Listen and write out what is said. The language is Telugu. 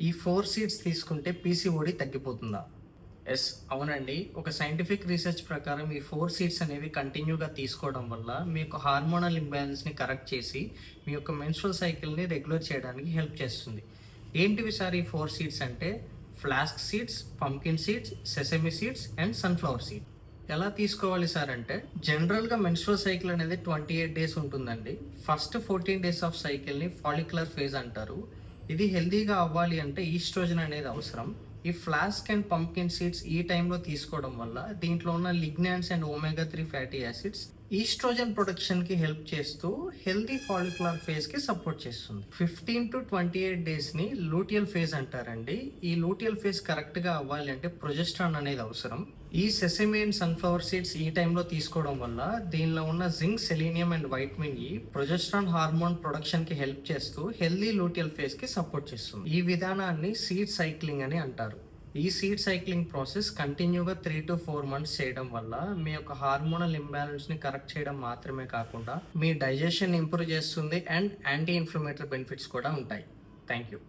ఈ 4 సీడ్స్ తీసుకుంటే పీసీఓడి తగ్గిపోతుందా? ఎస్, అవునండి. ఒక సైంటిఫిక్ రీసెర్చ్ ప్రకారం ఈ 4 సీడ్స్ అనేవి కంటిన్యూగా తీసుకోవడం వల్ల మీ యొక్క హార్మోనల్ ఇంబ్యాలెన్స్ని కరెక్ట్ చేసి మీ యొక్క మెన్స్ట్రువల్ సైకిల్ని రెగ్యులర్ చేయడానికి హెల్ప్ చేస్తుంది. ఏంటివి సార్ ఈ 4 సీడ్స్ అంటే? Flask seeds, pumpkin seeds, sesame seeds and sunflower seed. ఎలా తీసుకోవాలి సార్ అంటే, జనరల్గా మెన్స్ట్రువల్ సైకిల్ అనేది 28 డేస్ ఉంటుందండి. ఫస్ట్ 14 డేస్ ఆఫ్ సైకిల్ని ఫాలిక్యులర్ ఫేజ్ అంటారు. ఇది హెల్దీగా అవ్వాలి అంటే ఈస్ట్రోజన్ అనేది అవసరం. ఈ ఫ్లాస్క్ అండ్ పంకిన్ సీడ్స్ ఈ టైంలో తీసుకోవడం వల్ల దీంట్లో ఉన్న lignans and omega 3 fatty acids estrogen ప్రొడక్షన్కి హెల్ప్ చేస్తూ హెల్దీ ఫాలిక్యులర్ ఫేజ్కి సపోర్ట్ చేస్తుంది. 15 to 28 డేస్ని లూటియల్ ఫేజ్ అంటారండి. ఈ లూటియల్ ఫేజ్ కరెక్ట్గా అవ్వాలి అంటే ప్రొజెస్ట్రాన్ అనేది అవసరం. ఈ సెసమి అండ్ సన్ఫ్లవర్ సీడ్స్ ఈ టైంలో తీసుకోవడం వల్ల దీనిలో ఉన్న zinc, selenium and vitamin E progesterone hormone ప్రొడక్షన్కి హెల్ప్ చేస్తూ హెల్దీ లూటియల్ ఫేజ్కి సపోర్ట్ చేస్తుంది. ఈ విధానాన్ని సీడ్ సైక్లింగ్ అని అంటారు. ఈ సీడ్ సైక్లింగ్ ప్రాసెస్ కంటిన్యూగా 3 to 4 months చేయడం వల్ల మీ యొక్క హార్మోనల్ ఇంబ్యాలెన్స్ని కరెక్ట్ చేయడం మాత్రమే కాకుండా మీ డైజెషన్ ఇంప్రూవ్ చేస్తుంది అండ్ యాంటీ ఇన్ఫ్లమేటరీ బెనిఫిట్స్ కూడా ఉంటాయి. Thank you.